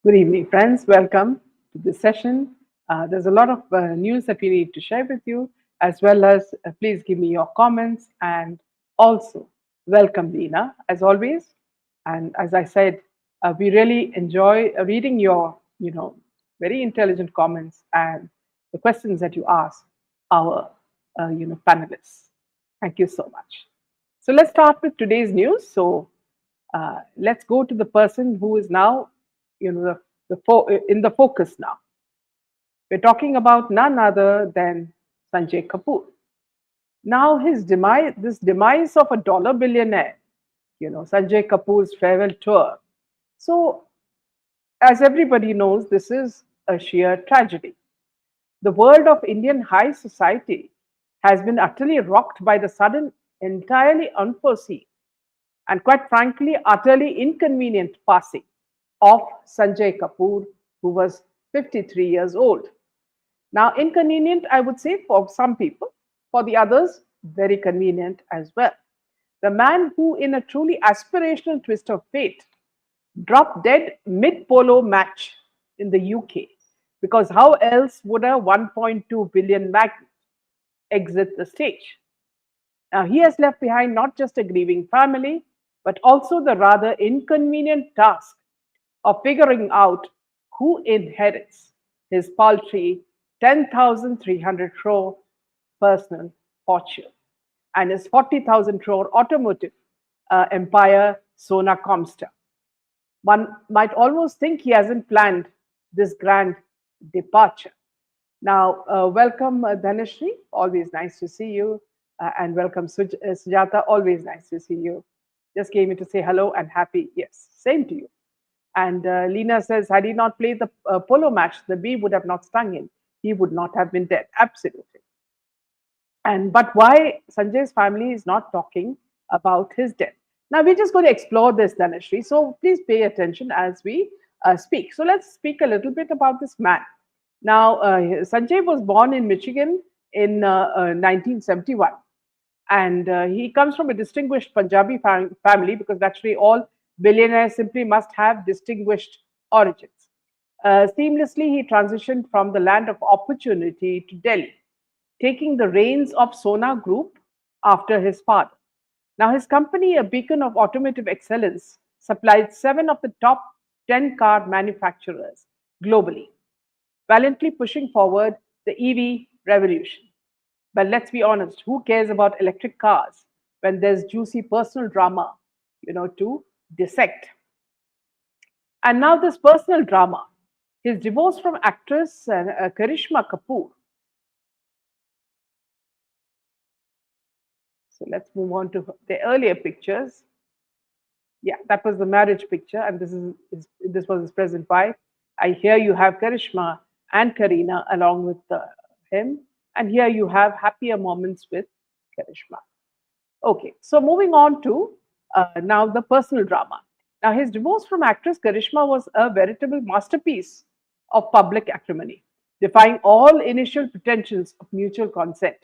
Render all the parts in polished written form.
Good evening, friends. Welcome to this session. There's a lot of news that we need to share with you, as well as please give me your comments and also welcome Lena, as always. And as I said, we really enjoy reading your, very intelligent comments and the questions that you ask our, panelists. Thank you so much. So let's start with today's news. Let's go to the person who is now, in the focus now. We're talking about none other than Sanjay Kapoor. Now, this demise of a dollar billionaire, Sanjay Kapoor's farewell tour. So, as everybody knows, this is a sheer tragedy. The world of Indian high society has been utterly rocked by the sudden, entirely unforeseen, and quite frankly, utterly inconvenient passing of Sanjay Kapoor, who was 53 years old. Now, inconvenient, I would say, for some people, for the others, very convenient as well. The man who, in a truly aspirational twist of fate, dropped dead mid polo match in the UK, because how else would a 1.2 billion magnate exit the stage? Now, he has left behind not just a grieving family, but also the rather inconvenient task of figuring out who inherits his paltry 10,300 crore personal fortune and his 40,000 crore automotive empire, Sona Comstar. One might almost think he hasn't planned this grand departure. Now, welcome Dhanashri, always nice to see you. And welcome Sujata, always nice to see you. Just came in to say hello and happy, yes, same to you. And Lena says, had he not played the polo match, the bee would have not stung him. He would not have been dead. Absolutely. But why Sanjay's family is not talking about his death? Now we're just going to explore this, Dhanashri. So please pay attention as we speak. So let's speak a little bit about this man. Now Sanjay was born in Michigan in 1971. And he comes from a distinguished Punjabi family, because naturally all billionaires simply must have distinguished origins. Seamlessly, he transitioned from the land of opportunity to Delhi, taking the reins of Sona Group after his father. Now, his company, a beacon of automotive excellence, supplied 7 of the top 10 car manufacturers globally, valiantly pushing forward the EV revolution. But let's be honest, who cares about electric cars when there's juicy personal drama, to dissect? And now this personal drama, his divorce from actress Karishma Kapoor. So let's move on to the earlier pictures. Yeah, that was the marriage picture, and this was his present wife. I hear you have Karishma and Karina along with him. And here you have happier moments with Karishma. Okay, so moving on to now the personal drama. Now, his divorce from actress Karishma was a veritable masterpiece of public acrimony, defying all initial pretensions of mutual consent.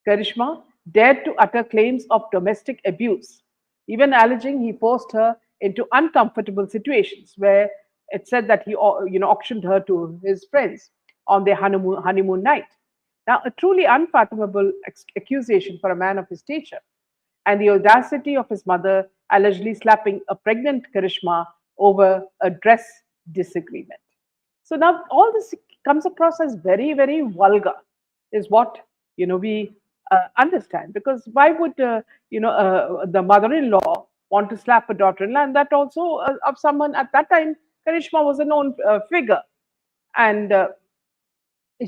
Karishma dared to utter claims of domestic abuse, even alleging he forced her into uncomfortable situations where it said that he auctioned her to his friends on their honeymoon night. Now, a truly unfathomable accusation for a man of his stature, and the audacity of his mother allegedly slapping a pregnant Karishma over a dress disagreement. So now all this comes across as very, very vulgar, is what we understand. Because why would the mother-in-law want to slap a daughter-in-law, and that also of someone at that time? Karishma was a known figure, and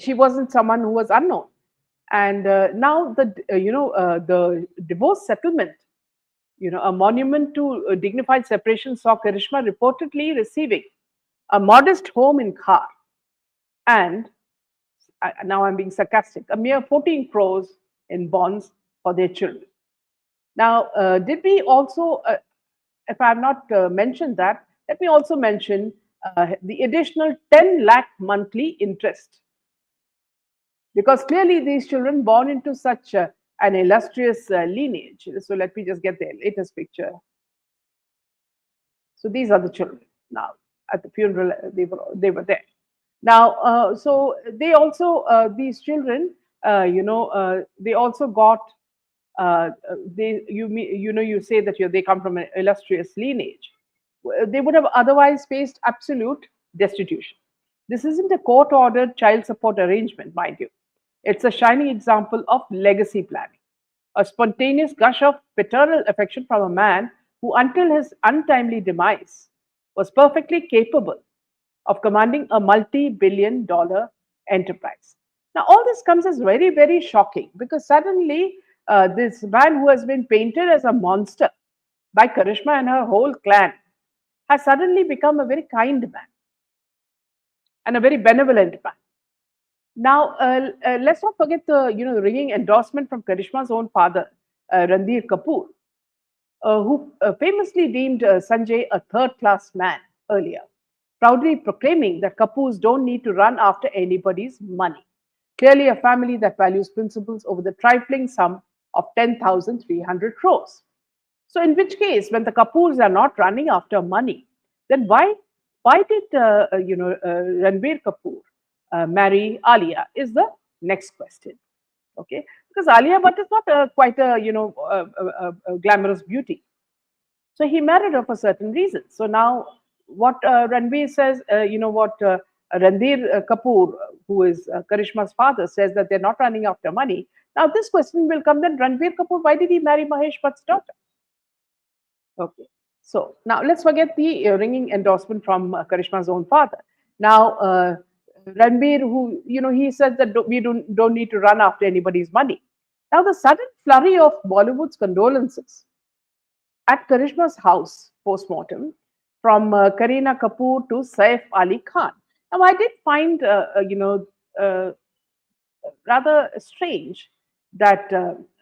she wasn't someone who was unknown. And now the divorce settlement, a monument to dignified separation, saw Karishma reportedly receiving a modest home in Khar, and now I'm being sarcastic, a mere 14 crores in bonds for their children. Now, did we also, if I have not mentioned that, let me also mention the additional 10 lakh monthly interest, because clearly these children born into such an illustrious lineage. So let me just get the latest picture. So these are the children now. at the funeral. They were there. Now, so they also these children, they also got you say that they come from an illustrious lineage. They would have otherwise faced absolute destitution. This isn't a court ordered child support arrangement, mind you. It's a shining example of legacy planning, a spontaneous gush of paternal affection from a man who, until his untimely demise, was perfectly capable of commanding a multi billion dollar enterprise. Now, all this comes as very, very shocking because suddenly this man who has been painted as a monster by Karishma and her whole clan has suddenly become a very kind man and a very benevolent man. Now, let's not forget the ringing endorsement from Karishma's own father, Ranbir Kapoor, who famously deemed Sanjay a third-class man earlier, proudly proclaiming that Kapoors don't need to run after anybody's money. Clearly, a family that values principles over the trifling sum of 10,300 crores. So, in which case, when the Kapoors are not running after money, then why did Ranbir Kapoor marry Alia? Is the next question. Okay, because Alia Bhatt is not quite a a glamorous beauty. So he married her for certain reasons. So now, what Ranbir says, Ranbir Kapoor, who is Karishma's father, says that they're not running after money. Now, this question will come then Ranbir Kapoor, why did he marry Mahesh Bhatt's daughter? Okay. So now let's forget the ringing endorsement from Karishma's own father. Now, Ranbir, who, he says that we don't need to run after anybody's money. Now, the sudden flurry of Bollywood's condolences at Karishma's house post-mortem from Kareena Kapoor to Saif Ali Khan. Now, I did find, rather strange that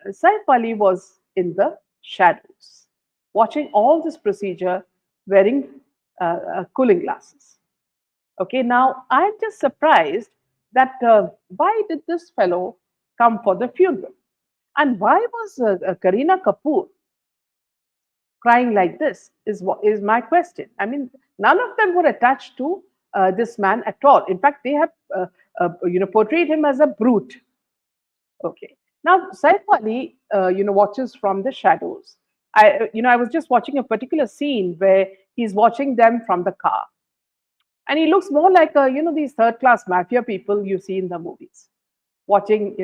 Saif Ali was in the shadows, watching all this procedure wearing cooling glasses. Okay, now I'm just surprised that why did this fellow come for the funeral? And why was Kareena Kapoor crying like this is my question. I mean, none of them were attached to this man at all. In fact, they have portrayed him as a brute. Okay. Now, Saif Ali, watches from the shadows. I was just watching a particular scene where he's watching them from the car, and he looks more like these third-class mafia people you see in the movies, watching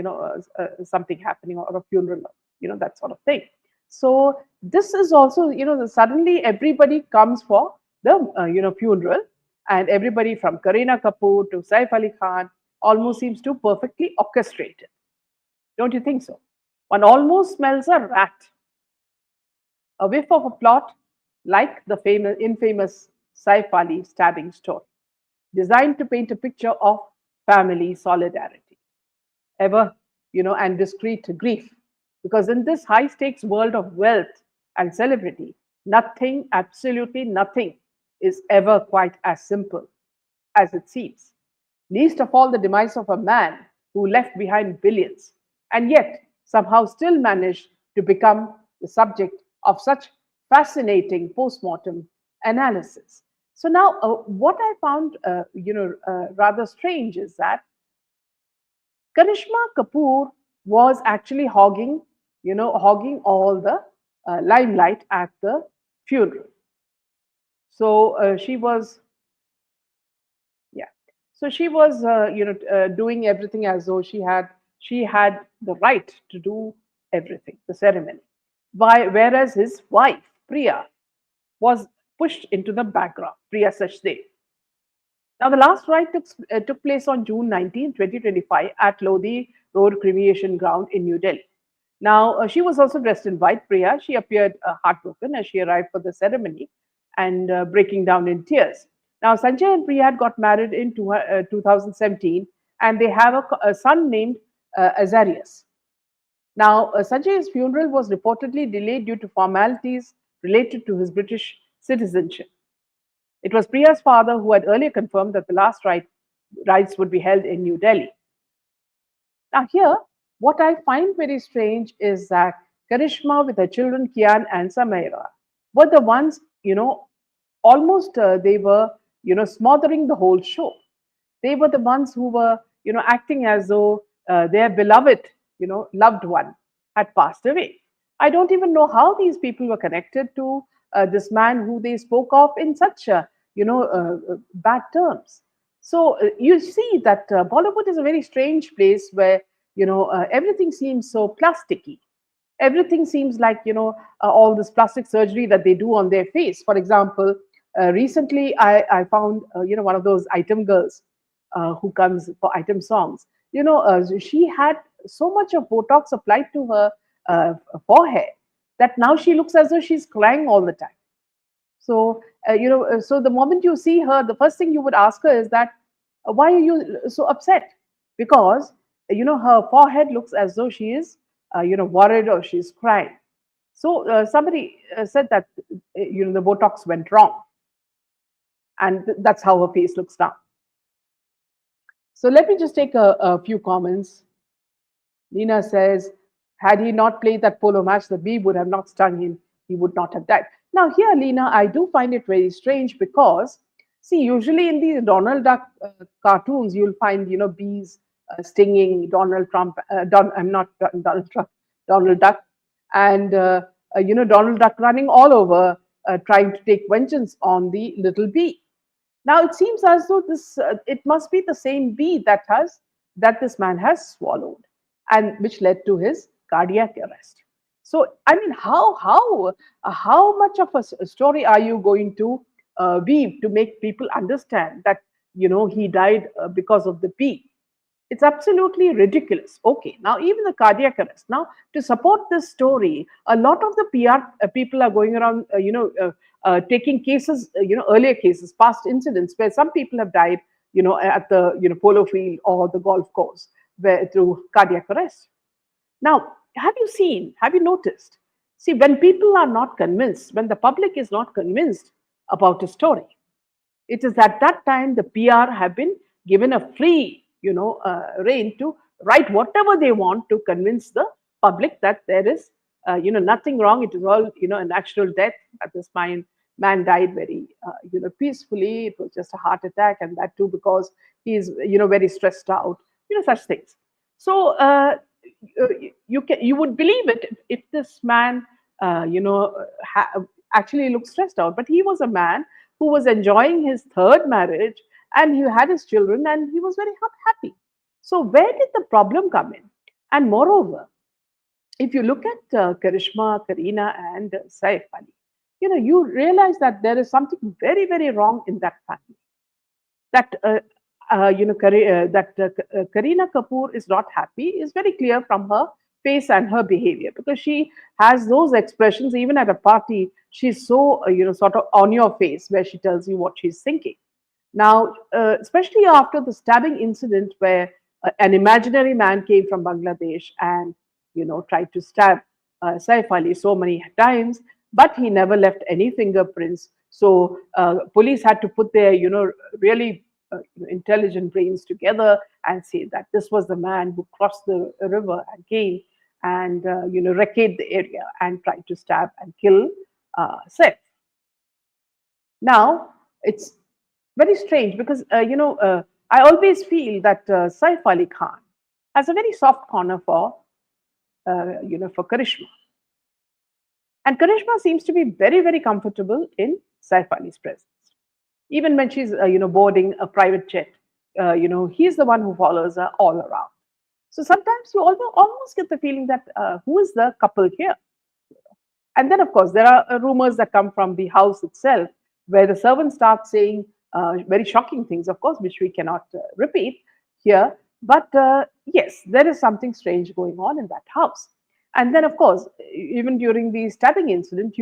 something happening or a funeral, that sort of thing. So this is also, suddenly everybody comes for the funeral, and everybody from Kareena Kapoor to Saif Ali Khan almost seems to perfectly orchestrated. Don't you think so? One almost smells a rat, a whiff of a plot like the infamous Saif Ali stabbing story, designed to paint a picture of family solidarity, ever, and discreet grief. Because in this high stakes world of wealth and celebrity, nothing, absolutely nothing, is ever quite as simple as it seems. Least of all, the demise of a man who left behind billions and yet somehow still managed to become the subject of such fascinating post-mortem analysis. So now, what I found, rather strange is that Karishma Kapoor was actually hogging all the limelight at the funeral. So she was, yeah. So she was, doing everything as though she had the right to do everything, the ceremony. Whereas his wife Priya was pushed into the background. Priya Sachdev. Now, the last rite took place on June 19, 2025, at Lodi Road Cremation Ground in New Delhi. Now, she was also dressed in white, Priya. She appeared heartbroken as she arrived for the ceremony and breaking down in tears. Now, Sanjay and Priya had got married in 2017, and they have a son named Azarias. Now, Sanjay's funeral was reportedly delayed due to formalities related to his British citizenship. It was Priya's father who had earlier confirmed that the last rites would be held in New Delhi. Now, here, what I find very strange is that Karishma, with her children Kian and Samaira, were the ones, almost they were smothering the whole show. They were the ones who were, acting as though their beloved, loved one had passed away. I don't even know how these people were connected to this man who they spoke of in such, bad terms. So you see that Bollywood is a very strange place where, everything seems so plasticky. Everything seems like, all this plastic surgery that they do on their face. For example, recently I found, one of those item girls who comes for item songs. She had so much of Botox applied to her forehead that now she looks as though she's crying all the time. So, so the moment you see her, the first thing you would ask her is that, why are you so upset? Because, her forehead looks as though she is, worried or she's crying. So, somebody said that, the Botox went wrong. And that's how her face looks now. So, let me just take a few comments. Nina says, had he not played that polo match, the bee would have not stung him. He would not have died. Now, here, Lena, I do find it very strange because, see, usually in these Donald Duck cartoons, you'll find, bees stinging Donald Trump. I'm not Donald Trump, Donald Duck. And, Donald Duck running all over trying to take vengeance on the little bee. Now it seems as though this it must be the same bee that this man has swallowed, and which led to his cardiac arrest. So I mean, how much of a story are you going to weave to make people understand that he died because of the bee? It's absolutely ridiculous. Okay, now even the cardiac arrest. Now, to support this story, a lot of the PR people are going around, taking cases, earlier cases, past incidents where some people have died, at the polo field or the golf course, where through cardiac arrest. Now, have you noticed? See, when people are not convinced, when the public is not convinced about a story, it is at that time the PR have been given a free, reign to write whatever they want to convince the public that there is, nothing wrong. It is all, a natural death. That this man died very, peacefully. It was just a heart attack, and that too because he is, very stressed out. Such things. So you would believe it if this man, actually looked stressed out. But he was a man who was enjoying his third marriage, and he had his children, and he was very happy. So where did the problem come in? And moreover, if you look at Karishma, Karina, and Saif Ali, you realize that there is something very, very wrong in that family. That Karina Kapoor is not happy is very clear from her face and her behavior, because she has those expressions even at a party. She's so sort of on your face, where she tells you what she's thinking. Now, especially after the stabbing incident where an imaginary man came from Bangladesh and tried to stab Saif Ali so many times, but he never left any fingerprints. So police had to put their really intelligent brains together and say that this was the man who crossed the river again and wrecked the area and tried to stab and kill Saif. Now it's very strange because I always feel that Saif Ali Khan has a very soft corner for for Karishma, and Karishma seems to be very, very comfortable in Saif Ali's presence. Even when she's boarding a private jet, he's the one who follows her all around. So sometimes you almost get the feeling that who is the couple here? And then, of course, there are rumors that come from the house itself, where the servants start saying very shocking things, of course, which we cannot repeat here. But yes, there is something strange going on in that house. And then, of course, even during the stabbing incident,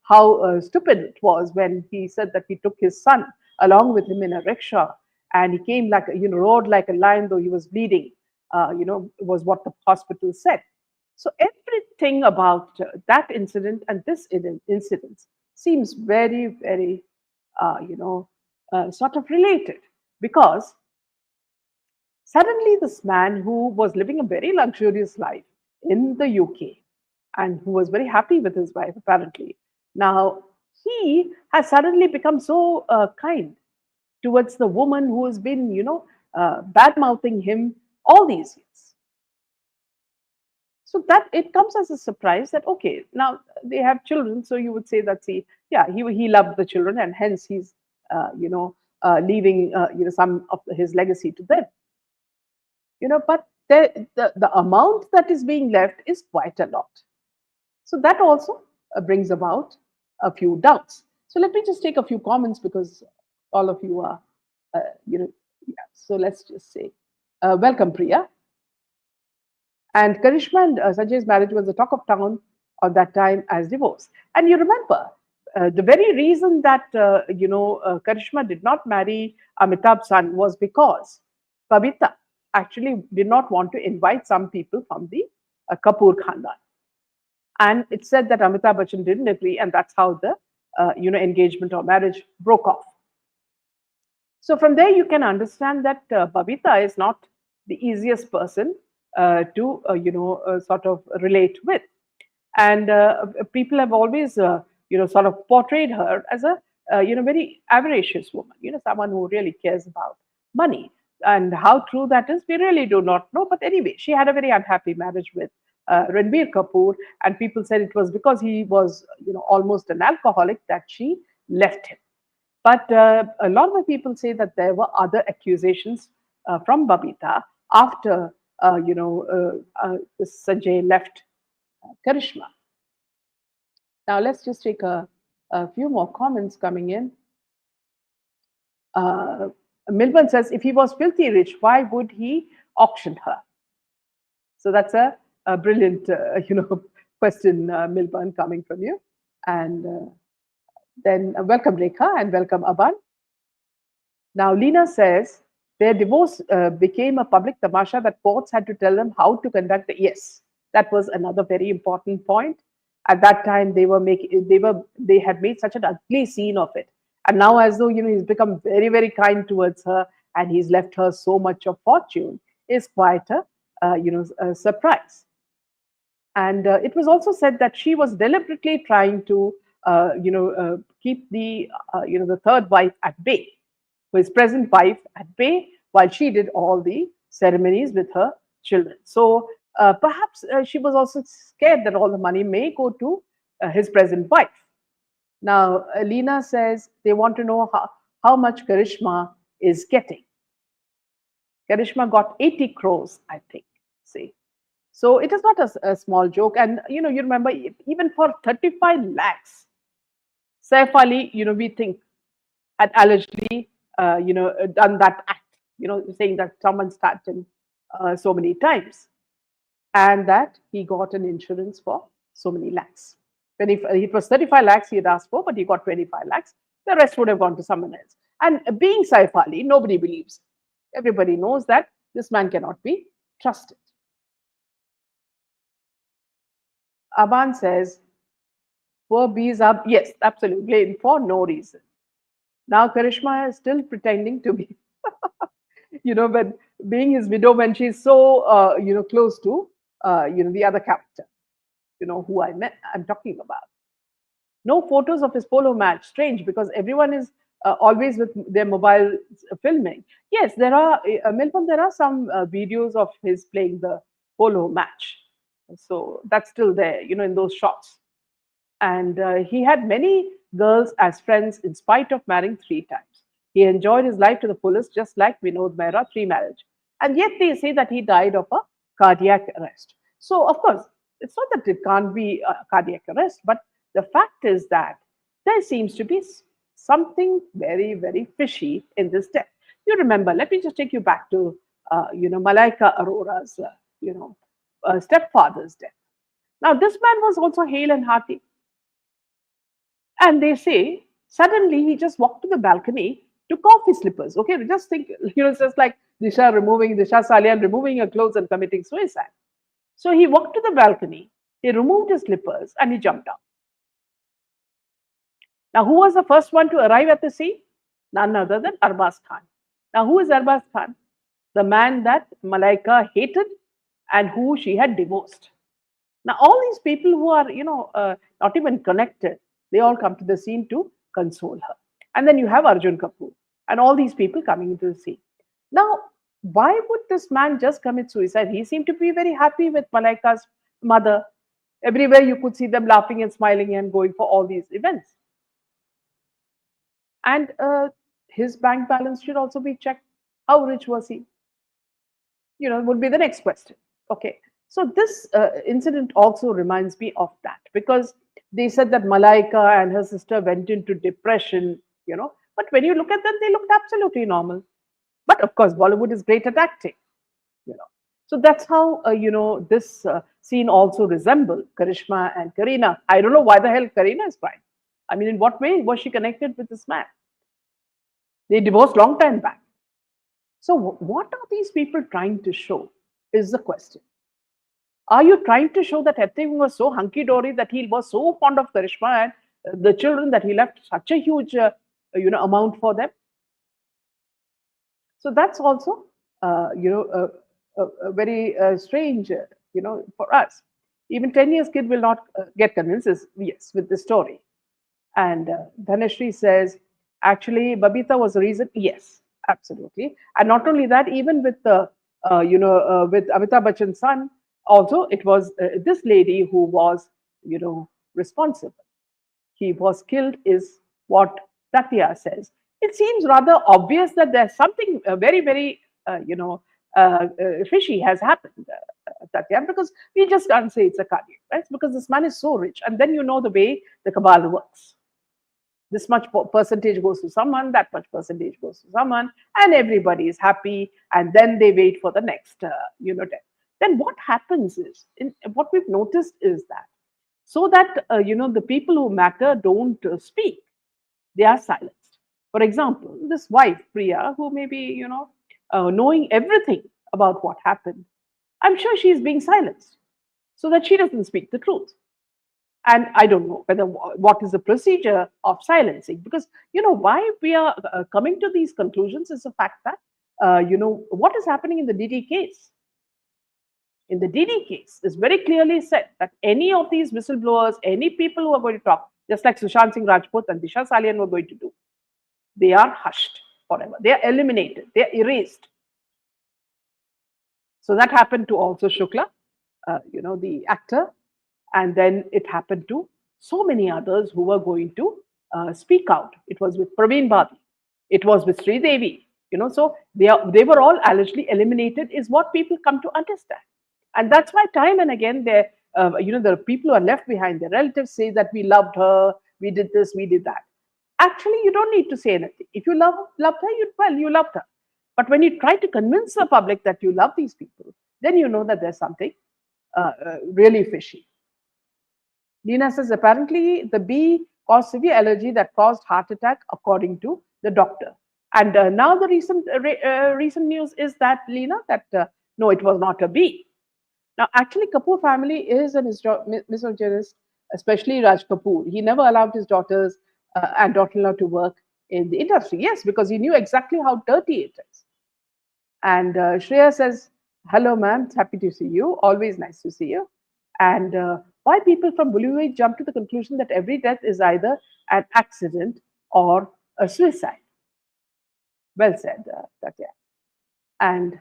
how stupid it was when he said that he took his son along with him in a rickshaw, and he came like roared like a lion, though he was bleeding. Was what the hospital said. So everything about that incident and this incident seems very, very, sort of related, because suddenly this man who was living a very luxurious life in the UK and who was very happy with his wife, apparently, now he has suddenly become so kind. towards the woman who has been, bad mouthing him all these years. So that it comes as a surprise that okay, now they have children, so you would say that see, yeah, he loved the children, and hence he's leaving some of his legacy to them. But the amount that is being left is quite a lot. So that also brings about a few doubts. So let me just take a few comments because all of you are, uh, you know, yeah. So let's just say, welcome, Priya. And Karishma and Sanjay's marriage was the talk of town at that time as divorce. And you remember, the very reason that Karishma did not marry Amitabh's son was because Babita actually did not want to invite some people from the Kapoor Khandan. And it said that Amitabh Bachchan didn't agree, and that's how the engagement or marriage broke off. So from there, you can understand that Babita is not the easiest person to sort of relate with, and people have always sort of portrayed her as a very avaricious woman, someone who really cares about money. And how true that is, we really do not know. But anyway, she had a very unhappy marriage with Ranbir Kapoor, and people said it was because he was almost an alcoholic that she left him. But a lot of the people say that there were other accusations from Babita after Sanjay left Karishma. Now let's just take a few more comments coming in. Uh, Milburn says, if he was filthy rich, why would he auction her? So that's a brilliant, question, Milburn, coming from you. And then welcome Rekha and welcome Aban. Now Lena says their divorce became a public tamasha that courts had to tell them how to conduct the. Yes, that was another very important point. At that time, they had made such an ugly scene of it, and now as though he's become very very kind towards her and he's left her so much of fortune is quite a surprise. And it was also said that she was deliberately trying to keep the third wife at bay, his present wife at bay, while she did all the ceremonies with her children. So perhaps she was also scared that all the money may go to his present wife. Now, Lena says they want to know how much Karishma is getting. Karishma got 80 crores, I think. See. So it is not a small joke. And, you remember, even for 35 lakhs, Saif Ali, we think, had allegedly, done that act, saying that someone stabbed him so many times, and that he got an insurance for so many lakhs. When it was 35 lakhs he had asked for, but he got 25 lakhs. The rest would have gone to someone else. And being Saif Ali, nobody believes. Everybody knows that this man cannot be trusted. Aban says, poor bees are, yes, absolutely, blamed for no reason. Now Karishma is still pretending to be, but being his widow when she's so, close to, the other character, who I'm talking about. No photos of his polo match. Strange, because everyone is always with their mobile filming. Yes, there are, Milton, there are some videos of his playing the polo match. So that's still there, in those shots. And he had many girls as friends in spite of marrying 3 times. He enjoyed his life to the fullest, just like Vinod Mehra, 3 marriages. And yet they say that he died of a cardiac arrest. So, of course, it's not that it can't be a cardiac arrest, but the fact is that there seems to be something very, very fishy in this death. You remember, let me just take you back to, Malaika Arora's, stepfather's death. Now, this man was also hale and hearty. And they say suddenly he just walked to the balcony, took off his slippers. Okay, just think, it's just like Disha Salian removing her clothes and committing suicide. So he walked to the balcony, he removed his slippers, and he jumped down. Now, who was the first one to arrive at the scene? None other than Arbaz Khan. Now, who is Arbaz Khan? The man that Malaika hated and who she had divorced. Now, all these people who are, not even connected, they all come to the scene to console her. And then you have Arjun Kapoor. and all these people coming into the scene. Now, why would this man just commit suicide? He seemed to be very happy with Malaika's mother. Everywhere you could see them laughing and smiling and going for all these events. And his bank balance should also be checked. How rich was he? Would be the next question. Okay. So this incident also reminds me of that, because they said that Malaika and her sister went into depression. But when you look at them, they looked absolutely normal. But of course, Bollywood is great at acting. you know. So that's how this scene also resembled Karishma and Karina. I don't know why the hell Karina is crying. I mean, in what way was she connected with this man? They divorced long time back. So what are these people trying to show? Is the question. Are you trying to show that everything was so hunky dory, that he was so fond of Karishma and the children, that he left such a huge amount for them? So that's also a very strange, for us. Even 10 years kid will not get convinced, yes, with the story. And Dhanashri says, actually, Babita was the reason. Yes, absolutely. And not only that, even with with Amitabh Bachchan's son, also it was this lady who was, responsible. He was killed, is what Tatya says. It seems rather obvious that there's something very, very, fishy has happened, Tatya, because we just can't say it's a cardiac, right? Because this man is so rich. And then you know the way the cabal works. This much percentage goes to someone, that much percentage goes to someone, and everybody is happy. And then they wait for the next, death. Then what happens is, what we've noticed is that, so that the people who matter don't speak, they are silenced. For example, this wife Priya, who may be knowing everything about what happened, I'm sure she's being silenced so that she doesn't speak the truth. And I don't know whether what is the procedure of silencing, because why we are coming to these conclusions is the fact that what is happening in the DD case. In the DD case, is very clearly said that any of these whistleblowers, any people who are going to talk, just like Sushant Singh Rajput and Disha Salian were going to do, they are hushed forever. They are eliminated. They are erased. So that happened to also Shukla, the actor, and then it happened to so many others who were going to speak out. It was with Praveen Badi. It was with Sri Devi. So they were all allegedly eliminated, is what people come to understand. And that's why time and again, the people who are left behind, their relatives say that we loved her, we did this, we did that. Actually, you don't need to say anything. If you loved her, you loved her. But when you try to convince the public that you love these people, then you know that there's something really fishy. Lina says, apparently the bee caused severe allergy that caused heart attack, according to the doctor. And now the recent news is that, Lina, that no, it was not a bee. Now, actually, Kapoor family is a misogynist, especially Raj Kapoor. He never allowed his daughters and daughter-in-law to work in the industry. Yes, because he knew exactly how dirty it is. And Shreya says, hello, ma'am. Happy to see you. Always nice to see you. And why people from Bollywood jump to the conclusion that every death is either an accident or a suicide. Well said, Tatya. And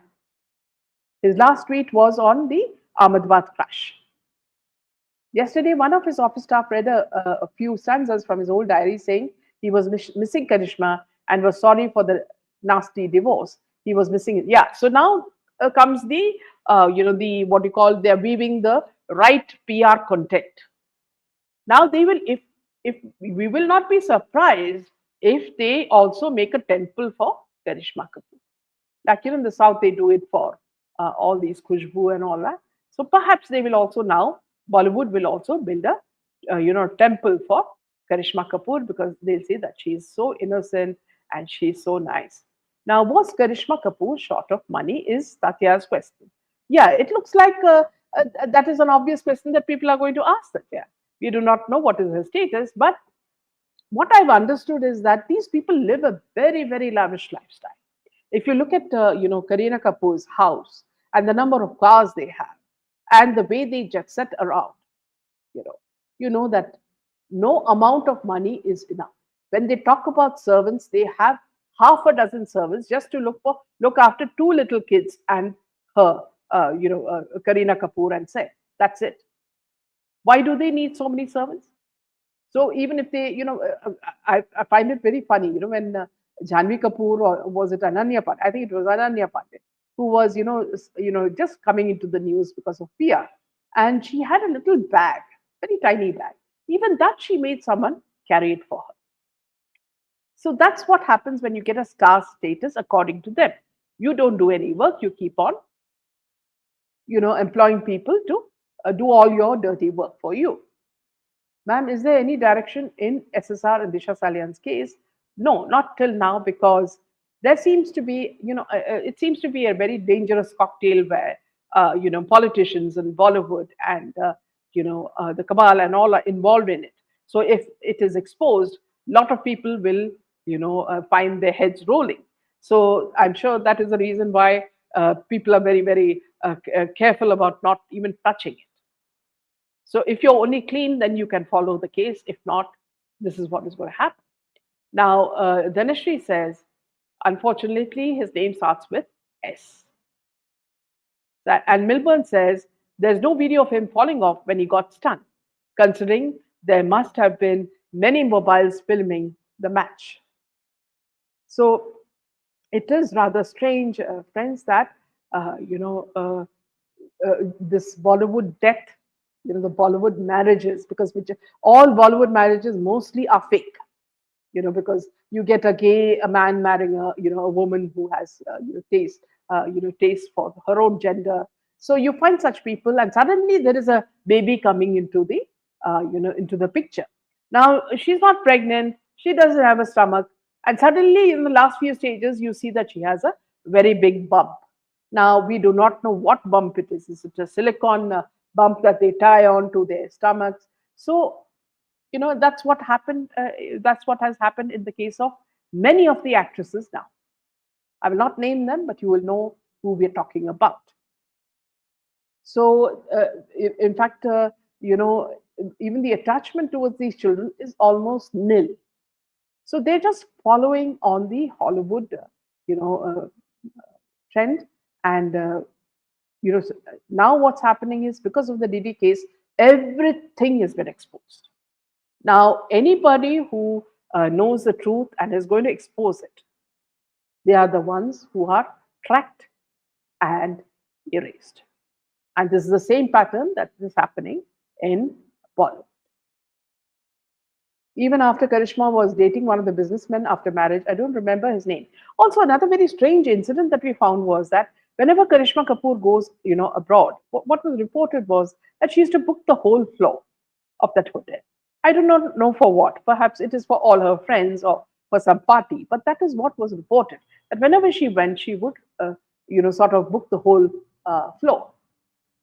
his last tweet was on the Ahmedabad crash. Yesterday, one of his office staff read a few stanzas from his old diary saying he was missing Karishma and was sorry for the nasty divorce. He was missing it. Yeah. So now comes the, the what you call, they're weaving the right PR content. Now they will, if we will not be surprised if they also make a temple for Karishma Kapoor. Like in the South, they do it for all these Khushbu and all that. So perhaps they will also now, Bollywood will also build a temple for Karishma Kapoor, because they'll say that she is so innocent and she's so nice. Now, was Karishma Kapoor short of money is Tatya's question. Yeah, it looks like that is an obvious question that people are going to ask Tatya. We do not know what is her status, but what I've understood is that these people live a very, very lavish lifestyle. If you look at Kareena Kapoor's house and the number of cars they have and the way they jet set around, you know that no amount of money is enough. When they talk about servants, they have half a dozen servants just to look after two little kids and her, Kareena Kapoor and Saif. That's it. Why do they need so many servants? So even if they, I find it very funny, when Janvi Kapoor, or was it Ananya Pandit? I think it was Ananya Pandit, who was, just coming into the news because of PR. And she had a little bag, very tiny bag. Even that she made someone carry it for her. So that's what happens when you get a star status according to them. You don't do any work, you keep on, employing people to do all your dirty work for you. Ma'am, is there any direction in SSR and Disha Salian's case? No, not till now, because there seems to be, it seems to be a very dangerous cocktail where, politicians and Bollywood and, the cabal and all are involved in it. So if it is exposed, a lot of people will, find their heads rolling. So I'm sure that is the reason why people are very, very careful about not even touching it. So if you're only clean, then you can follow the case. If not, this is what is going to happen. Now, Dhanashree says, unfortunately, his name starts with S. And Milburn says, there's no video of him falling off when he got stunned, considering there must have been many mobiles filming the match. So it is rather strange, friends, that, this Bollywood death, the Bollywood marriages, because all Bollywood marriages mostly are fake, because you get a man marrying a woman who has, taste for her own gender. So you find such people, and suddenly there is a baby coming into the, into the picture. Now she's not pregnant, she doesn't have a stomach, and suddenly in the last few stages, you see that she has a very big bump. Now, we do not know what bump it is. Is it a silicone bump that they tie on to their stomachs? So, that's what happened. That's what has happened in the case of many of the actresses now. I will not name them, but you will know who we're talking about. So, in fact, even the attachment towards these children is almost nil. So they're just following on the Hollywood, trend. And now what's happening is, because of the Didi case, everything has been exposed. Now anybody who knows the truth and is going to expose it, they are the ones who are tracked and erased. And this is the same pattern that is happening in Bollywood. Even after Karishma was dating one of the businessmen after marriage, I don't remember his name. Also, another very strange incident that we found was that whenever Karishma Kapoor goes, abroad, what was reported was that she used to book the whole floor of that hotel. I do not know for what. Perhaps it is for all her friends or for some party, but that is what was reported. That whenever she went, she would, sort of book the whole floor.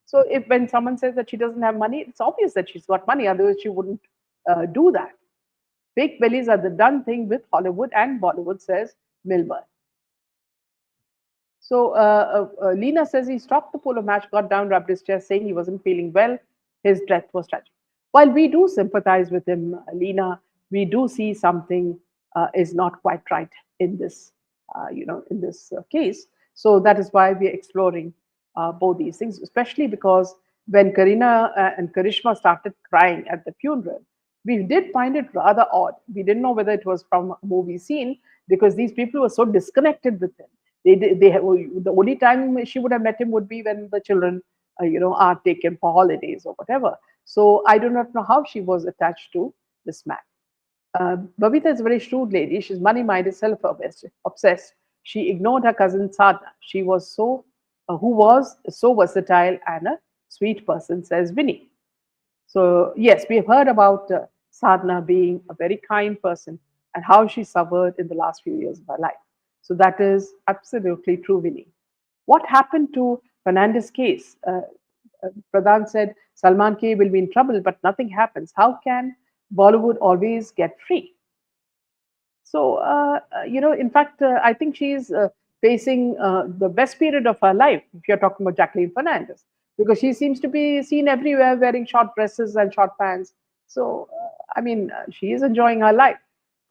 So if when someone says that she doesn't have money, it's obvious that she's got money. Otherwise, she wouldn't do that. Fake bellies are the done thing with Hollywood and Bollywood, says Milburn. So Lena says he stopped the polo match, got down, rubbed his chest, saying he wasn't feeling well. His death was tragic. While we do sympathize with him, Lena, we do see something is not quite right in this, in this case. So that is why we are exploring both these things, especially because when Kareena and Karishma started crying at the funeral, we did find it rather odd. We didn't know whether it was from a movie scene, because these people were so disconnected with him. The only time she would have met him would be when the children, are taken for holidays or whatever. So I do not know how she was attached to this man. Babita is a very shrewd lady. She's money-minded, self-obsessed. She ignored her cousin Sadhna. She was who was so versatile and a sweet person, says Vinny. So yes, we have heard about Sadhna being a very kind person and how she suffered in the last few years of her life. So that is absolutely true, Vinny. What happened to Fernandez case? Pradhan said Salman K will be in trouble, but nothing happens. How can Bollywood always get free? So, in fact, I think she's facing the best period of her life, if you're talking about Jacqueline Fernandez, because she seems to be seen everywhere wearing short dresses and short pants. So, she is enjoying her life.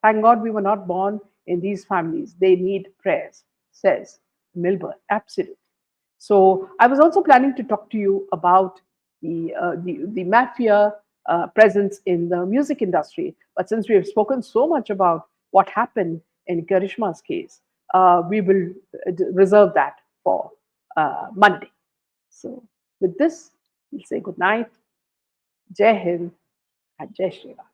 Thank God we were not born in these families, they need prayers, says Milburn. Absolutely. So I was also planning to talk to you about the mafia presence in the music industry. But since we have spoken so much about what happened in Karishma's case, we will reserve that for Monday. So with this, we'll say good night, Jai Hind, and Jai Shri Ram.